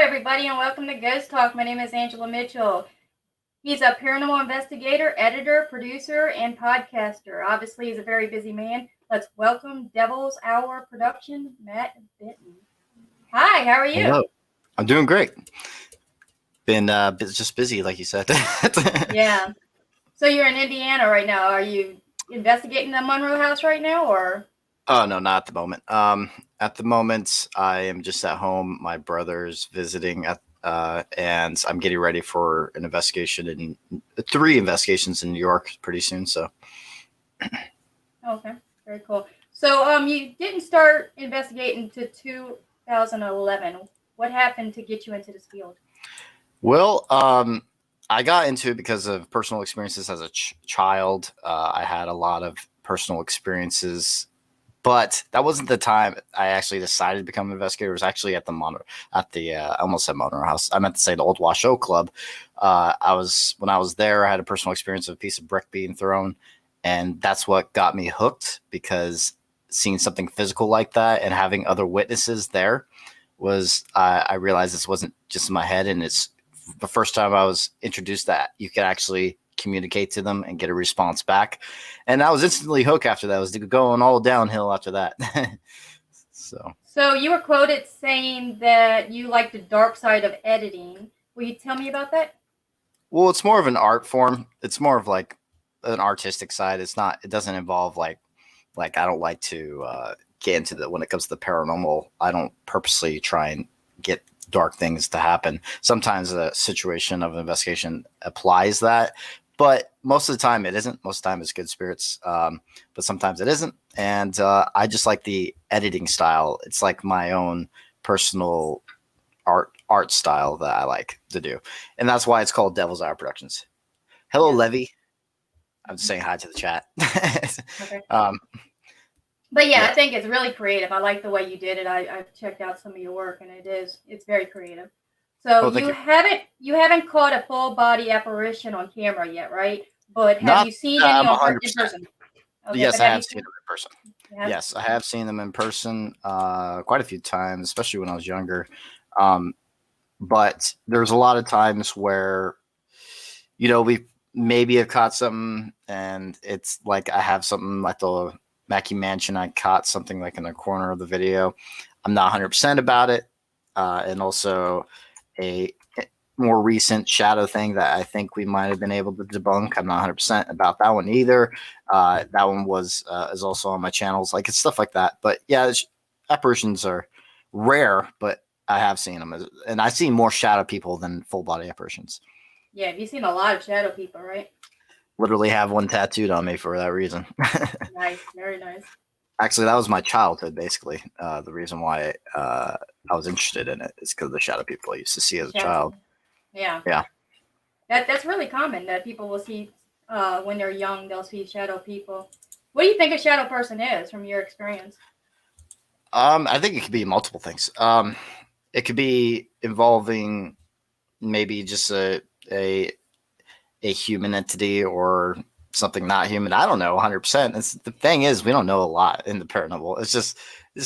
everybody, and welcome to Ghost Talk. My name is Angela Mitchell. He's a paranormal investigator, editor, producer, and podcaster. Obviously, he's a very busy man. Let's welcome Devil's Hour Production, Matt Benton. Hi, how are you? Hello. I'm doing great. Been just busy, like you said. Yeah. So you're in Indiana right now. Are you investigating the Monroe house right now, or? Oh, no, not at the moment. At the moment, I am just at home. My brother's visiting, and I'm getting ready for an investigation in 3 investigations in New York pretty soon. So, Okay, very cool. So, you didn't start investigating to 2011. What happened to get you into this field? well, I got into it because of personal experiences as a child. I had a lot of personal experiences. But that wasn't the time I actually decided to become an investigator. It was actually at the I almost said Monroe House. I meant to say the Old Washoe Club. When I was there, I had a personal experience of a piece of brick being thrown, and that's what got me hooked, because seeing something physical like that and having other witnesses there was, I realized this wasn't just in my head, and it's the first time I was introduced that you could actually communicate to them and get a response back. And I was instantly hooked after that. It was going all downhill after that. So you were quoted saying that you like the dark side of editing. Will you tell me about that? Well, it's more of an art form. It's more of like an artistic side. It doesn't involve like I don't like to get into when it comes to the paranormal. I don't purposely try and get dark things to happen. Sometimes a situation of investigation applies that, but most of the time it isn't. Most of the time it's good spirits, but sometimes it isn't. And I just like the editing style. It's like my own personal art style that I like to do, and that's why it's called Devil's Hour Productions. Hello, Yeah. Levy. I'm just saying hi to the chat. Okay. But yeah, I think it's really creative. I like the way you did it. I've checked out some of your work, and it's very creative. So you haven't caught a full body apparition on camera yet, right? But have you seen any in person? Okay, yes, I have seen them in person. Yes, I have seen them in person quite a few times, especially when I was younger. But there's a lot of times where, we maybe have caught something, and it's like I have something at the Mackey Mansion. I caught something like in the corner of the video. I'm not 100% about it. And also a more recent shadow thing that I think we might have been able to debunk. I'm not 100% about that one either. That one is also on my channels. Like, it's stuff like that. But yeah, apparitions are rare, but I have seen them, and I've seen more shadow people than full body apparitions. Yeah, you've seen a lot of shadow people, right? Literally have one tattooed on me for that reason. Nice, very nice. Actually, that was my childhood, basically. The reason why I was interested in it is because of the shadow people I used to see as a child. Yeah. Yeah. That's really common that people will see when they're young. They'll see shadow people. What do you think a shadow person is, from your experience? I think it could be multiple things. It could be involving maybe just a human entity or something not human. I don't know 100%. The thing is, we don't know a lot in the paranormal. It's just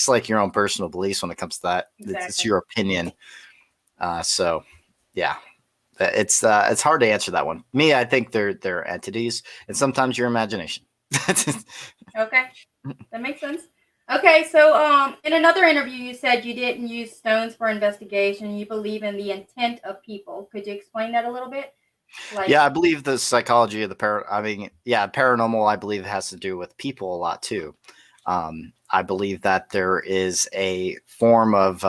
like your own personal beliefs when it comes to that. Exactly. It's your opinion. So yeah, it's hard to answer that one. Me, I think they're entities, and sometimes your imagination. Okay, that makes sense. Okay, so in another interview, you said you didn't use stones for investigation. You believe in the intent of people. Could you explain that a little bit? Yeah, I believe the psychology of the paranormal, I believe, has to do with people a lot too. I believe that there is a form of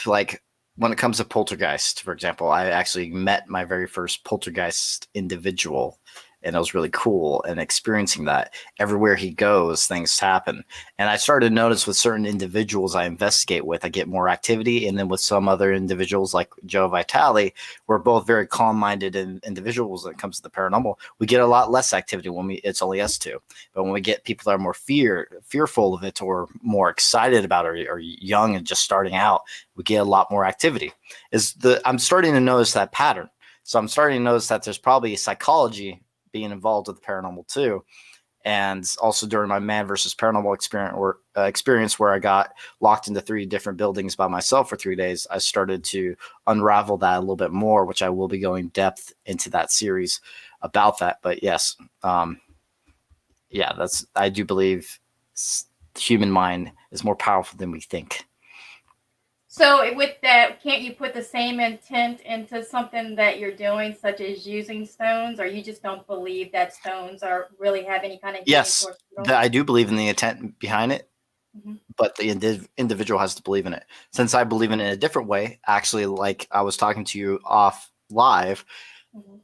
like, when it comes to poltergeist, for example, I actually met my very first poltergeist individual, and it was really cool. And experiencing that, everywhere he goes, things happen. And I started to notice with certain individuals I investigate with, I get more activity. And then with some other individuals like Joe Vitale, we're both very calm-minded individuals when it comes to the paranormal. We get a lot less activity when it's only us two. But when we get people that are more fearful of it, or more excited about it, or young and just starting out, we get a lot more activity. I'm starting to notice that pattern. So I'm starting to notice that there's probably psychology being involved with the paranormal too. And also during my man versus paranormal experience where I got locked into 3 different buildings by myself for 3 days, I started to unravel that a little bit more, which I will be going depth into that series about that. But yes, I do believe the human mind is more powerful than we think. So with that, can't you put the same intent into something that you're doing, such as using stones, or you just don't believe that stones really have any kind of healing Yes, force? I do believe in the intent behind it, but the individual has to believe in it. Since I believe in it in a different way, actually, like I was talking to you off live,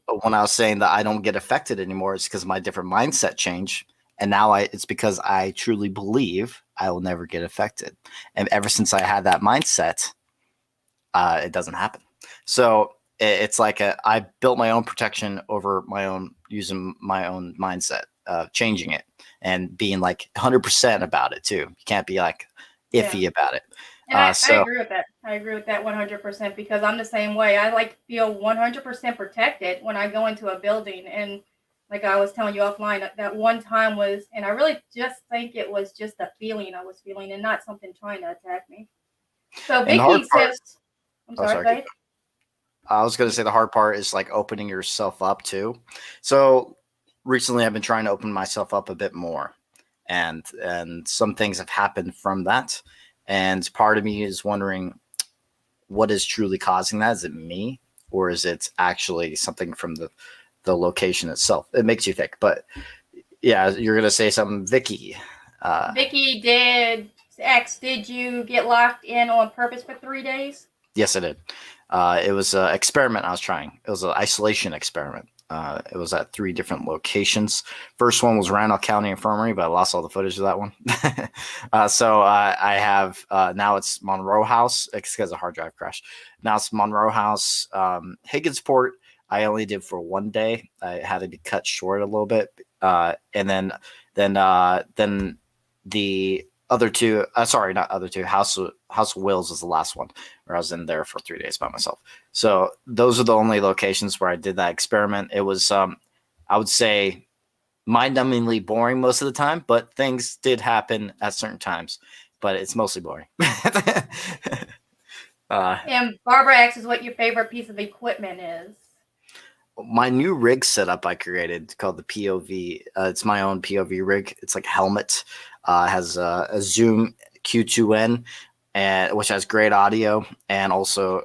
but when I was saying that I don't get affected anymore, it's because my different mindset changed. And now it's because I truly believe I will never get affected. And ever since I had that mindset, it doesn't happen. So it's like I built my own protection over using my own mindset, changing it and being like 100% about it too. You can't be like iffy about it. And I agree with that. I agree with that 100% because I'm the same way. I like feel 100% protected when I go into a building. And like I was telling you offline, that one time and I really just think it was just a feeling I was feeling and not something trying to attack me. So Vicky says, I'm sorry, go ahead. I was going to say the hard part is like opening yourself up too. So recently I've been trying to open myself up a bit more, and some things have happened from that. And part of me is wondering what is truly causing that. Is it me, or is it actually something from the location itself? It makes you think. But yeah, you're going to say something, Vicky. Vicky did you get locked in on purpose for 3 days? Yes, I did. It was an experiment I was trying. It was an isolation experiment. It was at 3 different locations. First one was Randall County Infirmary, but I lost all the footage of that one. So I have now it's Monroe House because of hard drive crash. Now it's Monroe House, Higginsport. I only did for 1 day. I had to be cut short a little bit, and then the other 2, sorry, not other 2. House of Wills was the last one where I was in there for 3 days by myself. So those are the only locations where I did that experiment. It was, I would say, mind-numbingly boring most of the time, but things did happen at certain times. But it's mostly boring. And Barbara asks what your favorite piece of equipment is. My new rig setup I created called the POV. It's my own POV rig. It's like a helmet. Has a Zoom Q2N, which has great audio and also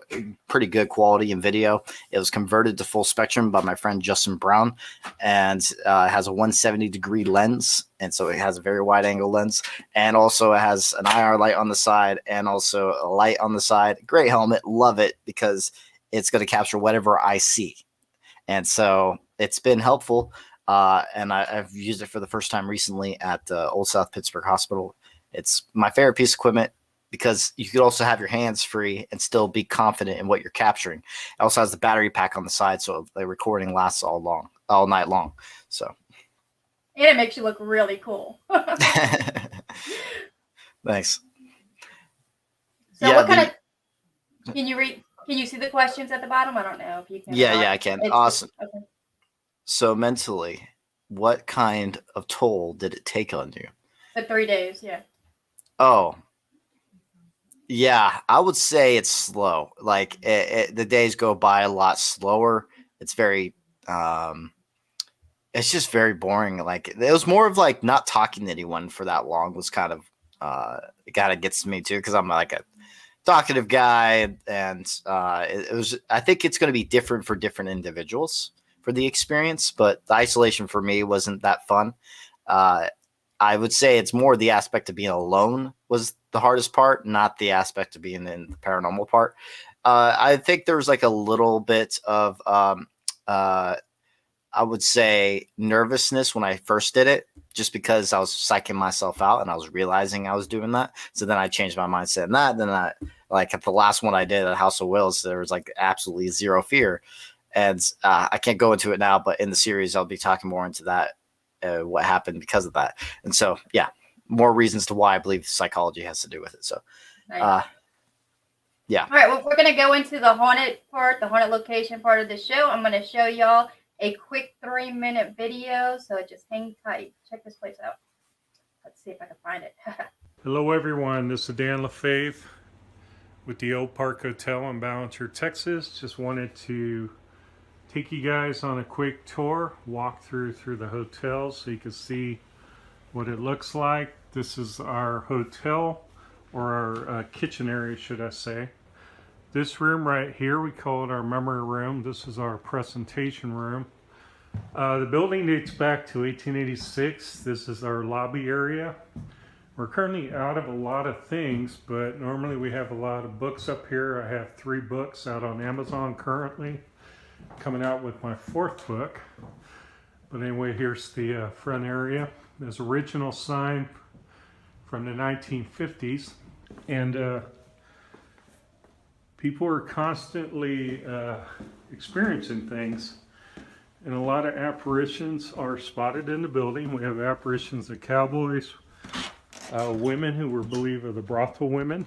pretty good quality in video. It was converted to full spectrum by my friend Justin Brown, and has a 170-degree lens, and so it has a very wide angle lens, and also it has an IR light on the side and also a light on the side. Great helmet, love it because it's going to capture whatever I see. And so it's been helpful, and I've used it for the first time recently at Old South Pittsburgh Hospital. It's my favorite piece of equipment because you could also have your hands free and still be confident in what you're capturing. It also has the battery pack on the side, so the recording lasts all night long. So, and it makes you look really cool. Thanks. So yeah, what kind of can you read? Can you see the questions at the bottom? I don't know if you can. Yeah, I can. Awesome. Okay. So mentally, what kind of toll did it take on you? The 3 days, yeah. Oh, yeah, I would say it's slow. Like the days go by a lot slower. It's very, it's just very boring. Like it was more of like not talking to anyone for that long was kind of, it kind of gets to me too because I'm like a talkative guy, and it was. I think it's going to be different for different individuals for the experience, but the isolation for me wasn't that fun. I would say it's more the aspect of being alone was the hardest part, not the aspect of being in the paranormal part. I think there was like a little bit of, I would say, nervousness when I first did it, just because I was psyching myself out and I was realizing I was doing that. So then I changed my mindset in that. Then I, like at the last one I did at House of Wills, there was like absolutely zero fear. And I can't go into it now, but in the series, I'll be talking more into that, what happened because of that. And so, yeah, more reasons to why I believe psychology has to do with it. So, nice. Yeah. All right, well, we're going to go into the haunted part, the haunted location part of the show. I'm going to show y'all a quick 3-minute video. So just hang tight. Check this place out. Let's see if I can find it. Hello everyone, this is Dan LaFave with the Old Park Hotel in Ballenger, Texas. Just wanted to take you guys on a quick tour, walk through the hotel so you can see what it looks like. This is our hotel, or our kitchen area, should I say. This room right here, we call it our memory room. This is our presentation room. The building dates back to 1886. This is our lobby area. We're currently out of a lot of things, but normally we have a lot of books up here. I have 3 books out on Amazon currently, coming out with my 4th book. But anyway, here's the front area. There's an original sign from the 1950s, and people are constantly experiencing things, and a lot of apparitions are spotted in the building. We have apparitions of cowboys, women who were believed are the brothel women.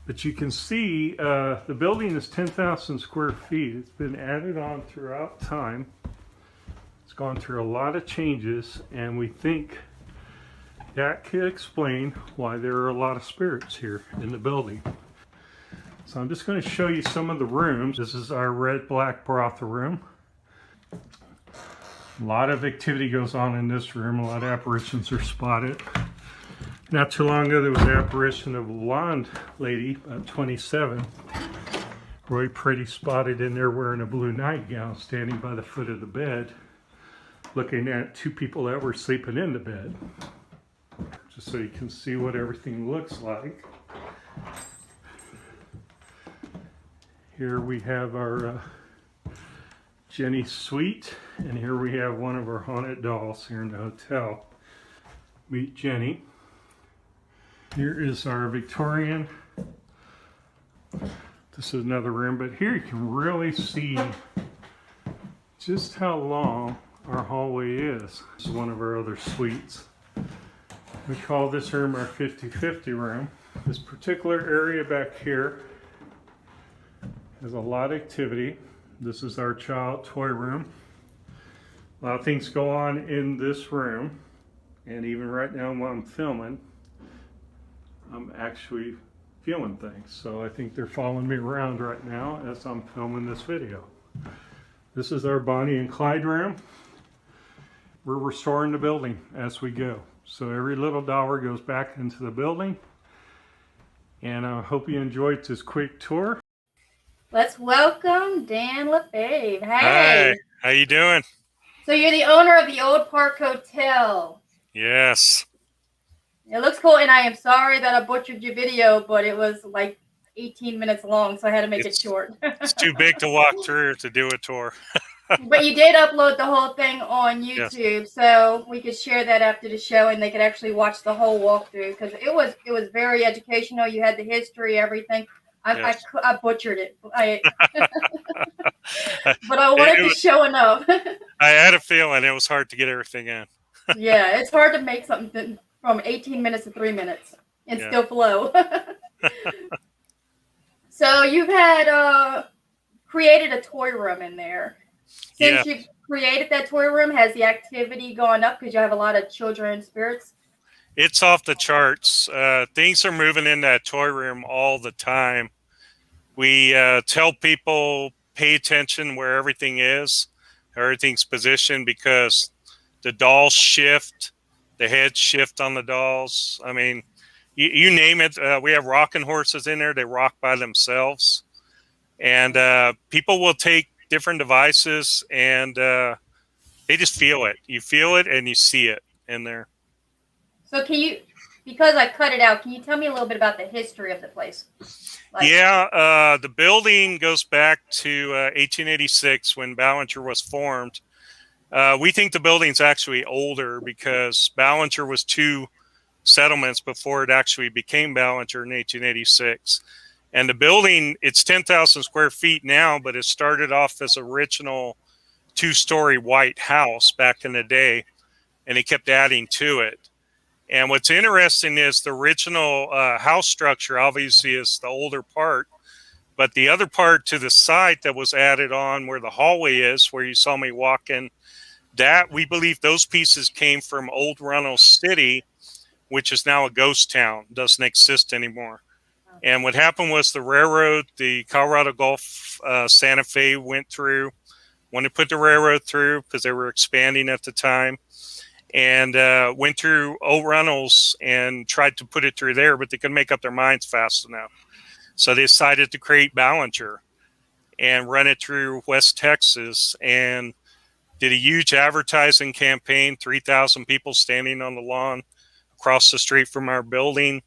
But you can see the building is 10,000 square feet. It's been added on throughout time. It's gone through a lot of changes, and we think that could explain why there are a lot of spirits here in the building. So I'm just going to show you some of the rooms. This is our red-black brothel room. A lot of activity goes on in this room. A lot of apparitions are spotted. Not too long ago, there was an apparition of a blonde lady, about 27. Really pretty, spotted in there wearing a blue nightgown, standing by the foot of the bed, looking at 2 people that were sleeping in the bed. Just so you can see what everything looks like. Here we have our Jenny suite, and here we have one of our haunted dolls here in the hotel. Meet Jenny. Here is our Victorian. This is another room, but here you can really see just how long our hallway is. This is one of our other suites. We call this room our 50-50 room. This particular area back here has a lot of activity. This is our child toy room. A lot of things go on in this room, and even right now while I'm filming, I'm actually feeling things. So I think they're following me around right now as I'm filming this video. This is our Bonnie and Clyde room. We're restoring the building as we go. So every little dollar goes back into the building. And I hope you enjoyed this quick tour. Let's welcome Dan LaFave. Hey. Hi, how you doing? So you're the owner of the Old Park Hotel. Yes. It looks cool, and I am sorry that I butchered your video, but it was like 18 minutes long, so I had to make it short. It's too big to walk through to do a tour. But you did upload the whole thing on YouTube, Yes. so we could share that after the show, and they could actually watch the whole walkthrough, because it was very educational. You had the history, everything. Yes. I butchered it, but I wanted to show enough. I had a feeling it was hard to get everything in. Yeah, it's hard to make something from 18 minutes to 3 minutes and still flow. So you've had created a toy room in there. Since you've created that toy room, has the activity gone up because you have a lot of children spirits? It's off the charts. Things are moving in that toy room all the time. We tell people pay attention where everything is, everything's positioned, because the dolls shift, the heads shift on the dolls. I mean, you name it. We have rocking horses in there. They rock by themselves. And people will take different devices, and they just feel it. You feel it and you see it in there. So can you, because I cut it out, can you tell me a little bit about the history of the place? The building goes back to 1886 when Ballenger was formed. We think the building's actually older because Ballenger was 2 settlements before it actually became Ballenger in 1886. And the building, it's 10,000 square feet now, but it started off as original 2-story white house back in the day, and they kept adding to it. And what's interesting is the original house structure obviously is the older part, But the other part to the site that was added on where the hallway is, where you saw me walk in, that we believe those pieces came from old Runnels City, which is now a ghost town, doesn't exist anymore. And what happened was the railroad, the Colorado Gulf Santa Fe went through, wanted to put the railroad through because they were expanding at the time, and went through old Runnels and tried to put it through there, but they couldn't make up their minds fast enough. So they decided to create Ballinger and run it through West Texas, and did a huge advertising campaign, 3,000 people standing on the lawn across the street from our building,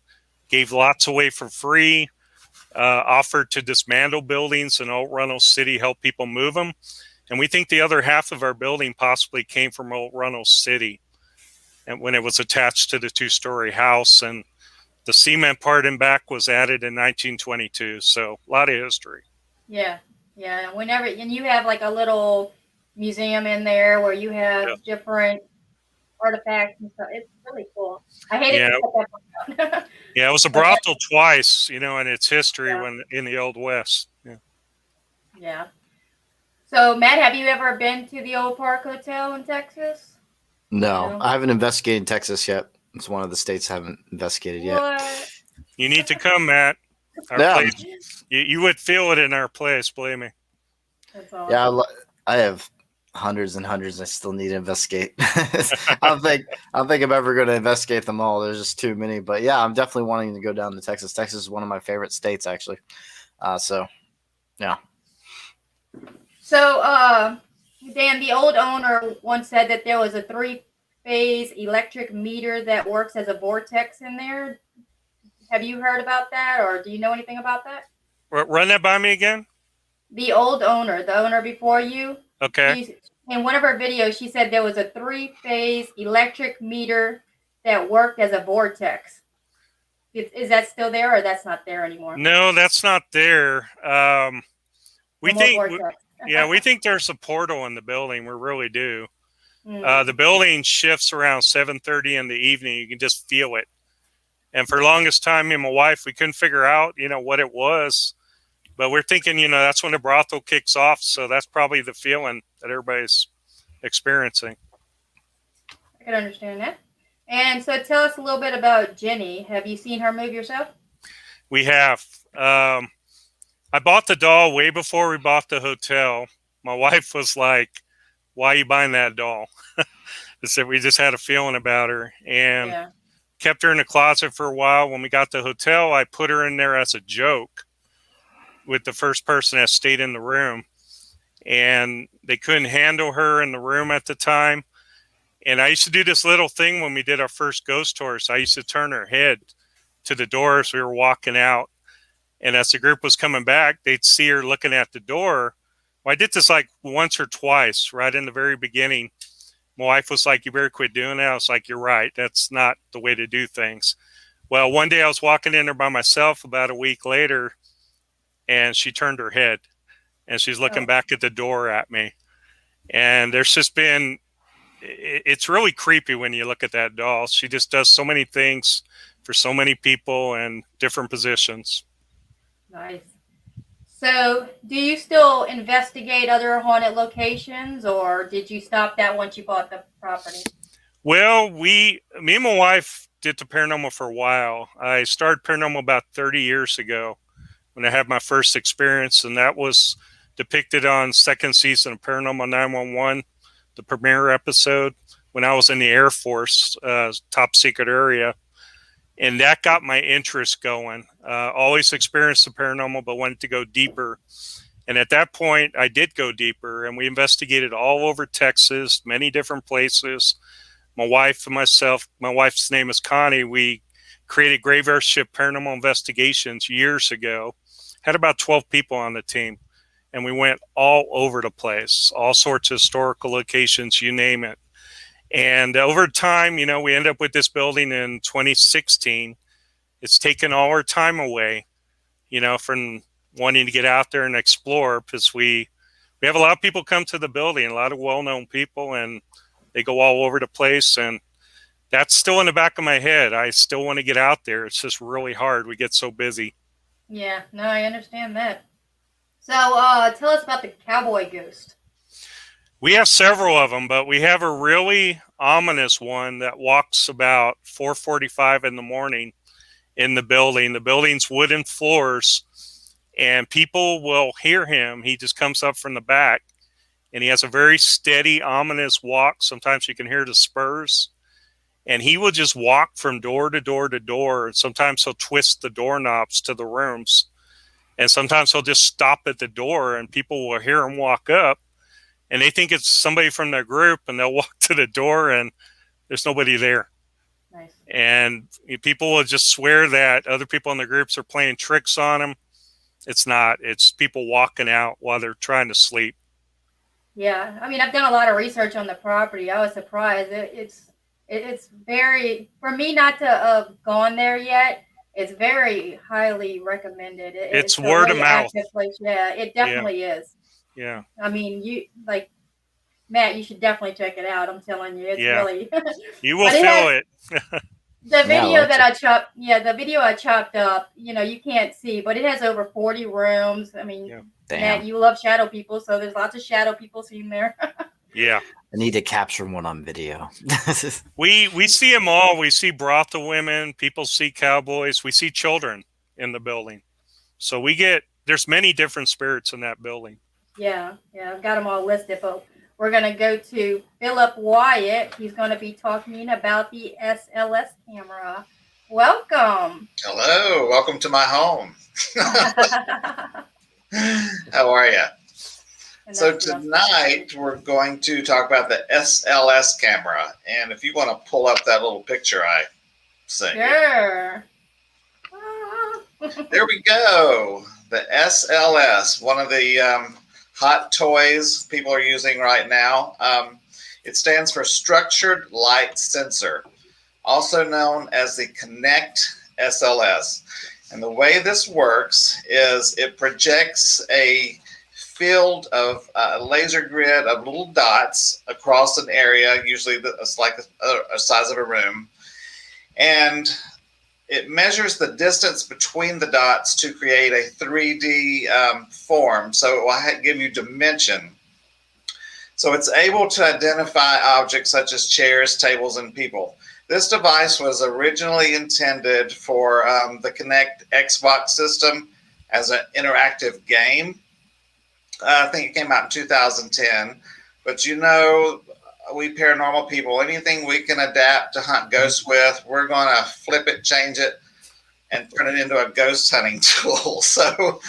gave lots away for free, offered to dismantle buildings in Old Runnels City, help people move them. And we think the other half of our building possibly came from Old Runnels City, and when it was attached to the 2-story house. And the cement part in back was added in 1922. So a lot of history. Yeah. Yeah. And you have like a little museum in there where you have different artifacts and stuff. It's really cool. I hate it to put that one out. Yeah, it was a brothel twice, in its history when in the Old West. Yeah. Yeah. So, Matt, have you ever been to the Old Park Hotel in Texas? No, I haven't investigated Texas yet. It's one of the states I haven't investigated yet. What? You need to come, Matt. Our place, you would feel it in our place, believe me. That's awesome. Yeah, I have hundreds and hundreds I still need to investigate. I don't think I'm ever going to investigate them all. There's just too many. But yeah, I'm definitely wanting to go down to Texas. Texas is one of my favorite states, actually. So, yeah. So, Dan, the old owner once said that there was a 3-phase electric meter that works as a vortex in there. Have you heard about that, or do you know anything about that? Run that by me again. The old owner, the owner before you. Okay. In one of her videos, she said there was a 3-phase electric meter that worked as a vortex. Is that still there, or that's not there anymore? No, that's not there. We think there's a portal in the building. We really do. The building shifts around 7:30 in the evening. You can just feel it. And for the longest time, me and my wife, we couldn't figure out, what it was. But we're thinking, that's when the brothel kicks off. So that's probably the feeling that everybody's experiencing. I can understand that. And so tell us a little bit about Jenny. Have you seen her move yourself? We have. I bought the doll way before we bought the hotel. My wife was like, why are you buying that doll? I said, we just had a feeling about her. And kept her in the closet for a while. When we got the hotel, I put her in there as a joke with the first person that stayed in the room, and they couldn't handle her in the room at the time. And I used to do this little thing when we did our first ghost tours. I used to turn her head to the door as we were walking out. And as the group was coming back, they'd see her looking at the door. Well, I did this like once or twice right in the very beginning. My wife was like, you better quit doing that. I was like, you're right. That's not the way to do things. Well, one day I was walking in there by myself about a week later, and she turned her head, and she's looking back at the door at me. And there's just been, it's really creepy when you look at that doll. She just does so many things for so many people and different positions. Nice. So do you still investigate other haunted locations, or did you stop that once you bought the property? Well, me and my wife did the paranormal for a while. I started paranormal about 30 years ago when I had my first experience, and that was depicted on second season of Paranormal 911, the premiere episode, when I was in the Air Force, top secret area. And that got my interest going. Always experienced the paranormal, but wanted to go deeper. And at that point, I did go deeper, and we investigated all over Texas, many different places. My wife and myself, my wife's name is Connie, we created Graveyard Shift Paranormal Investigations years ago. Had about 12 people on the team, and we went all over the place, all sorts of historical locations, you name it. And over time, we ended up with this building in 2016. It's taken all our time away, from wanting to get out there and explore, because we have a lot of people come to the building, a lot of well-known people, and they go all over the place. And that's still in the back of my head. I still want to get out there. It's just really hard. We get so busy. Yeah, no, I understand that. So tell us about the cowboy ghost. We have several of them, but we have a really ominous one that walks about 4:45 in the morning in the building. The building's wooden floors, and people will hear him. He just comes up from the back, and he has a very steady, ominous walk. Sometimes you can hear the spurs, and he will just walk from door to door to door. And sometimes he'll twist the doorknobs to the rooms, and sometimes he'll just stop at the door, and people will hear him walk up. And they think it's somebody from their group, and they'll walk to the door, and there's nobody there. Nice. And people will just swear that other people in the groups are playing tricks on them. It's not. It's people walking out while they're trying to sleep. Yeah, I mean, I've done a lot of research on the property. I was surprised. It's very, for me not to have gone there yet, it's very highly recommended. It's a word really of mouth. active place. Yeah, it definitely is. Yeah. I mean, Matt, you should definitely check it out. I'm telling you, it's really. You will feel it. The video that I chopped, the video I chopped up, you can't see, but it has over 40 rooms. I mean, Matt, you love shadow people, so there's lots of shadow people seen there. Yeah. I need to capture one on video. We see them all. We see brothel women. People see cowboys. We see children in the building. So there's many different spirits in that building. Yeah, I've got them all listed, but we're going to go to Philip Wyatt. He's going to be talking about the SLS camera. Welcome. Hello, welcome to my home. How are you? So tonight we're going to talk about the SLS camera. And if you want to pull up that little picture I sent you. Sure. There we go. The SLS, one of the hot toys people are using right now. It stands for Structured Light Sensor, also known as the Connect SLS. And the way this works is it projects a field of a laser grid of little dots across an area, usually it's like a size of a room. And it measures the distance between the dots to create a 3D form. So it will give you dimension. So it's able to identify objects such as chairs, tables, and people. This device was originally intended for the Kinect Xbox system as an interactive game. I think it came out in 2010. But we paranormal people, anything we can adapt to hunt ghosts with, we're going to flip it, change it, and turn it into a ghost hunting tool. So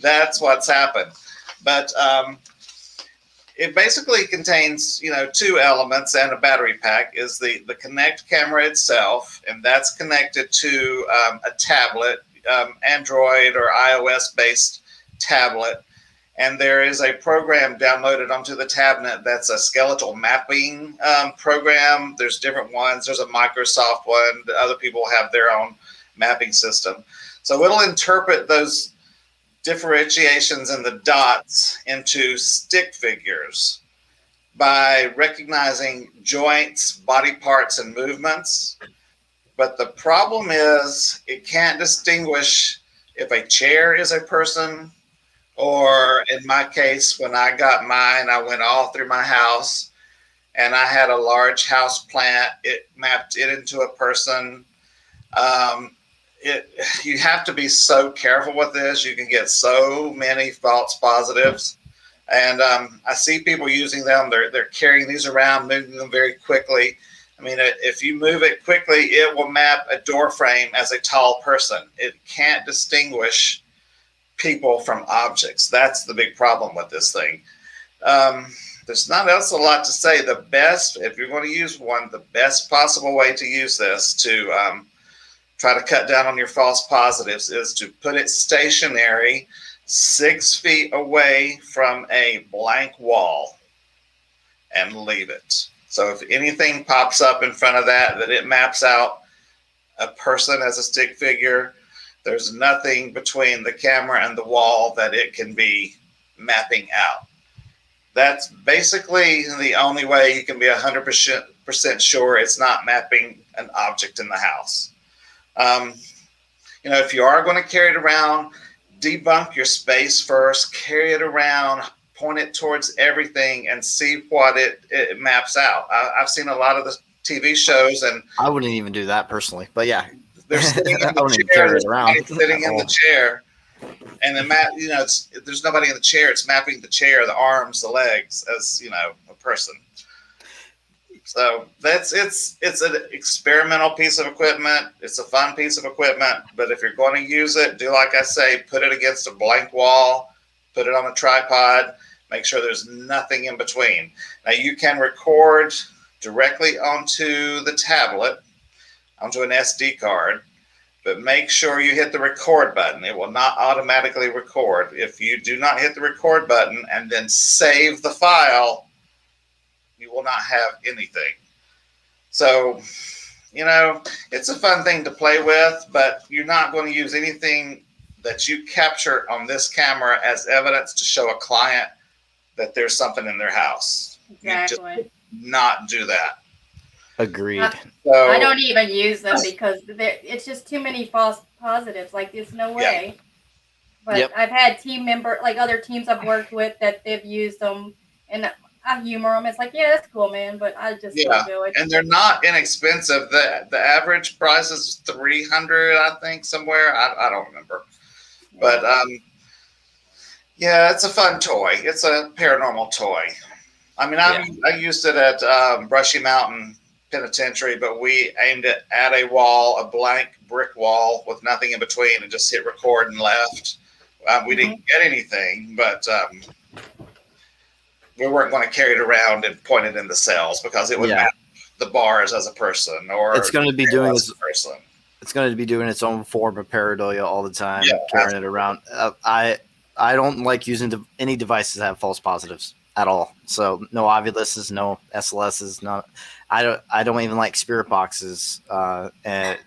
that's what's happened. But it basically contains, two elements and a battery pack. Is the Kinect camera itself, and that's connected to a tablet, Android or iOS-based tablet. And there is a program downloaded onto the tablet that's a skeletal mapping program. There's different ones. There's a Microsoft one. Other people have their own mapping system. So it'll interpret those differentiations in the dots into stick figures by recognizing joints, body parts, and movements. But the problem is it can't distinguish if a chair is a person, or in my case, when I got mine, I went all through my house and I had a large house plant. It mapped it into a person. You have to be so careful with this. You can get so many false positives. And I see people using them. They're carrying these around, moving them very quickly. I mean, if you move it quickly, it will map a door frame as a tall person. It can't distinguish people from objects. That's the big problem with this thing. There's not else a lot to say. The best, if you're going to use one, the best possible way to use this to try to cut down on your false positives is to put it stationary 6 feet away from a blank wall and leave it. So if anything pops up in front of that it maps out a person as a stick figure, there's nothing between the camera and the wall that it can be mapping out. That's basically the only way you can be 100% sure it's not mapping an object in the house. If you are going to carry it around, debunk your space first, carry it around, point it towards everything, and see what it maps out. I've seen a lot of the TV shows, and I wouldn't even do that personally, but yeah. they're sitting in I the wouldn't even chair. carry it around. Sitting in the chair, and the map. There's nobody in the chair. It's mapping the chair, the arms, the legs, as a person. So it's an experimental piece of equipment. It's a fun piece of equipment, but if you're going to use it, do like I say, put it against a blank wall, put it on a tripod, make sure there's nothing in between. Now you can record directly onto the tablet, onto an SD card, but make sure you hit the record button. It will not automatically record. If you do not hit the record button and then save the file, you will not have anything. So, it's a fun thing to play with, but you're not going to use anything that you capture on this camera as evidence to show a client that there's something in their house. Exactly. You just not do that. Agreed. So, I don't even use them because it's just too many false positives. Like, there's no way. But I've had other teams I've worked with that they've used them, and I humor them. It's like, yeah, that's cool, man, but I just don't do it. And they're not inexpensive. The average price is $300, I think, somewhere. I don't remember. But it's a fun toy. It's a paranormal toy. I mean, I used it at Brushy Mountain Penitentiary, but we aimed it at a wall, a blank brick wall with nothing in between, and just hit record and left. We didn't get anything, but we weren't going to carry it around and point it in the cells because it would map the bars as a person, or it's going to be doing as a person. It's going to be doing its own form of pareidolia all the time, carrying it around. I don't like using any devices that have false positives at all. So no Ovulus's, no SLS's, no. I don't even like spirit boxes, and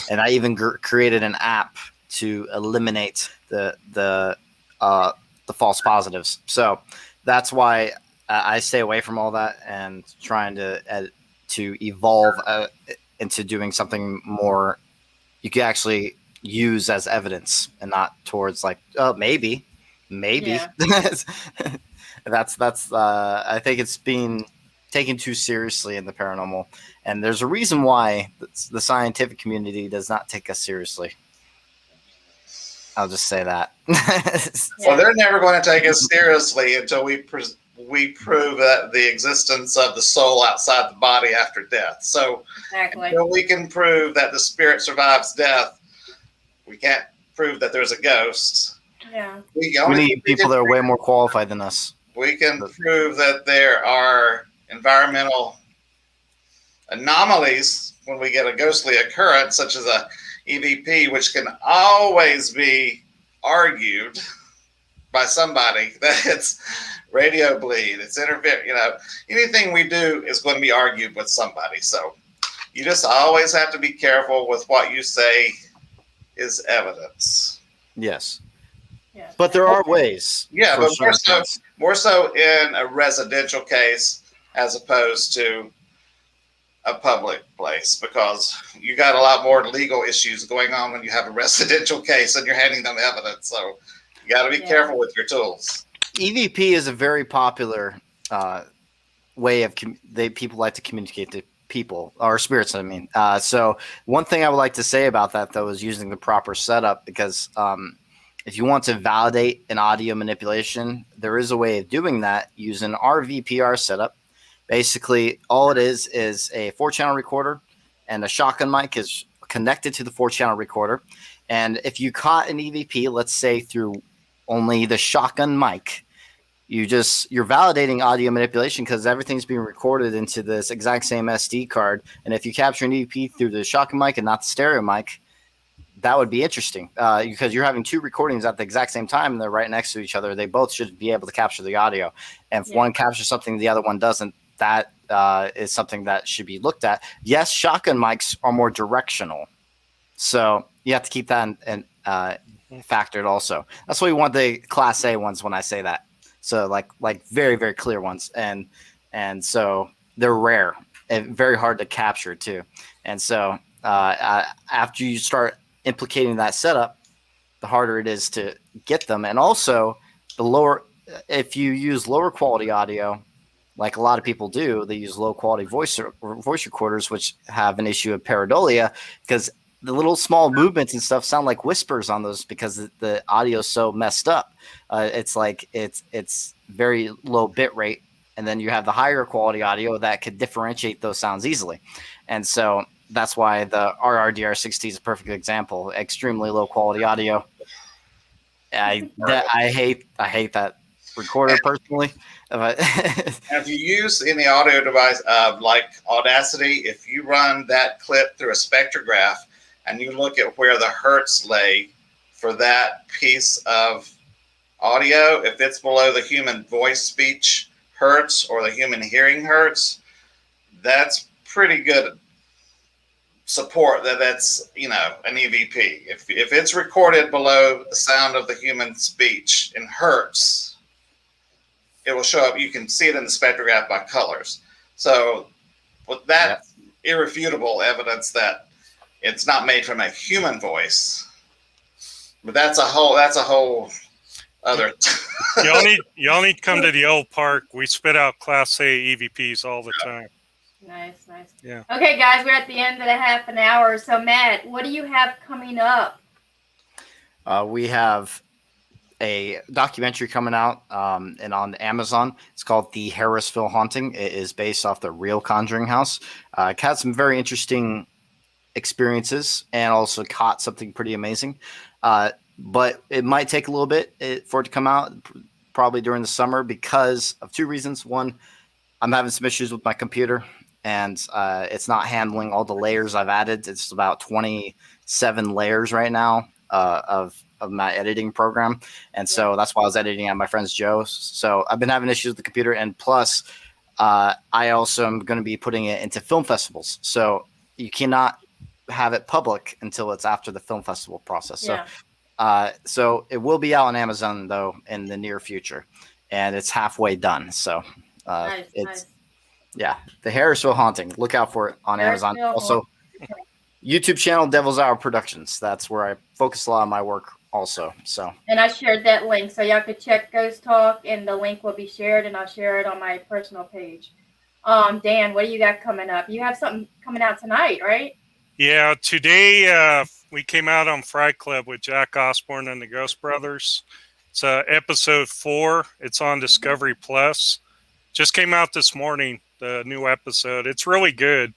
I even created an app to eliminate the false positives. So that's why I stay away from all that and trying to evolve into doing something more you can actually use as evidence and not towards like, oh, maybe. Yeah. that's I think it's being taken too seriously in the paranormal, and there's a reason why the scientific community does not take us seriously. I'll just say that. Well, they're never going to take us seriously until we prove that the existence of the soul outside the body after death. So until we can prove that the spirit survives death, we can't prove that there's a ghost. Yeah. We need people that are way more qualified than us. We can prove that there are environmental anomalies when we get a ghostly occurrence, such as a EVP, which can always be argued by somebody that it's radio bleed, it's interfere. Anything we do is going to be argued with somebody. So you just always have to be careful with what you say is evidence. Yes. Yeah. But there are ways. Yeah, but more so in a residential case as opposed to a public place, because you got a lot more legal issues going on when you have a residential case and you're handing them evidence. So you got to be careful with your tools. EVP is a very popular way of people like to communicate to people or spirits. I mean, so one thing I would like to say about that though is using the proper setup, because if you want to validate an audio manipulation, there is a way of doing that using our VPR setup. Basically, all it is a 4-channel recorder, and a shotgun mic is connected to the 4-channel recorder. And if you caught an EVP, let's say through only the shotgun mic, you're validating audio manipulation because everything's being recorded into this exact same SD card. And if you capture an EVP through the shotgun mic and not the stereo mic, that would be interesting because you're having two recordings at the exact same time and they're right next to each other. They both should be able to capture the audio. And if one captures something, the other one doesn't, that is something that should be looked at. Yes, shotgun mics are more directional. So you have to keep that in factored also. That's why we want the Class A ones when I say that. So like very, very clear ones. And so they're rare and very hard to capture too. And so after you start implicating that setup, the harder it is to get them. And also the lower, if you use lower quality audio, like a lot of people do, they use low quality voice recorders, which have an issue of pareidolia, because the little small movements and stuff sound like whispers on those because the audio is so messed up. It's like it's very low bit rate, and then you have the higher quality audio that could differentiate those sounds easily. And so that's why the RRDR60 is a perfect example. Extremely low quality audio. I hate that recorder personally. If you use any audio device like Audacity, if you run that clip through a spectrograph and you look at where the hertz lay for that piece of audio, if it's below the human voice speech hertz or the human hearing hertz, that's pretty good support that's an EVP. If it's recorded below the sound of the human speech in hertz, it will show up. You can see it in the spectrograph by colors. So with that irrefutable evidence that it's not made from a human voice, but that's a whole other. y'all need to come to the old park. We spit out Class A EVPs all the time. Nice. Yeah. Okay, guys, we're at the end of the half an hour. So, Matt, what do you have coming up? We have a documentary coming out and on Amazon. It's called The Harrisville Haunting. It is based off the real Conjuring house. Had some very interesting experiences and also caught something pretty amazing. But it might take a little bit for it to come out, probably during the summer, because of two reasons. One, I'm having some issues with my computer, and it's not handling all the layers I've added. It's about 27 layers right now of my editing program. And so that's why I was editing on my friend's Joe. So I've been having issues with the computer. And plus, I also am going to be putting it into film festivals. So you cannot have it public until it's after the film festival process. Yeah. So it will be out on Amazon, though, in the near future. And it's halfway done. So Nice. Yeah, the Harrisville Haunting. Look out for it on Amazon. Also, YouTube channel Devil's Hour Productions. That's where I focus a lot of my work also. So. And I shared that link, so y'all could check Ghost Talk, and the link will be shared, and I'll share it on my personal page. Dan, what do you got coming up? You have something coming out tonight, right? Yeah, today we came out on Fry Club with Jack Osborne and the Ghost Brothers. It's episode 4. It's on Discovery Plus. Just came out this morning, the new episode. It's really good.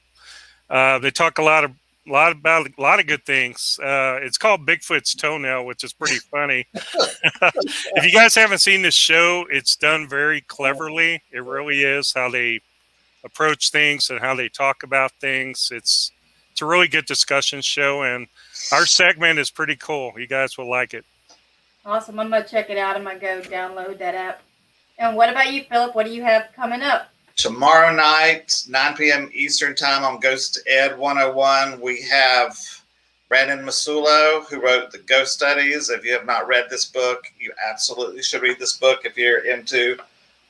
They talk a lot about a lot of good things. It's called Bigfoot's Toenail, which is pretty funny. If you guys haven't seen this show, it's done very cleverly. It really is how they approach things and how they talk about things. It's a really good discussion show, and our segment is pretty cool. You guys will like it. Awesome. I'm going to check it out. I'm going to go download that app. And what about you, Philip? What do you have coming up? Tomorrow night, 9 p.m. Eastern Time on Ghost Ed 101, we have Brandon Masulo, who wrote The Ghost Studies. If you have not read this book, you absolutely should read this book if you're into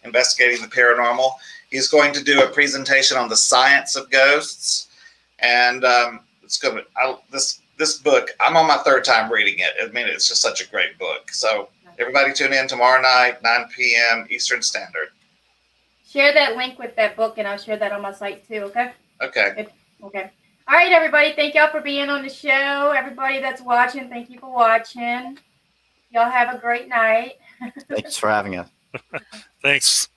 investigating the paranormal. He's going to do a presentation on the science of ghosts. And it's going to this book, I'm on my 3rd time reading it. I mean, it's just such a great book. So everybody tune in tomorrow night, 9 p.m. Eastern Standard. Share that link with that book, and I'll share that on my site too, okay? Okay. Okay. All right, everybody. Thank y'all for being on the show. Everybody that's watching, thank you for watching. Y'all have a great night. Thanks for having us. Thanks.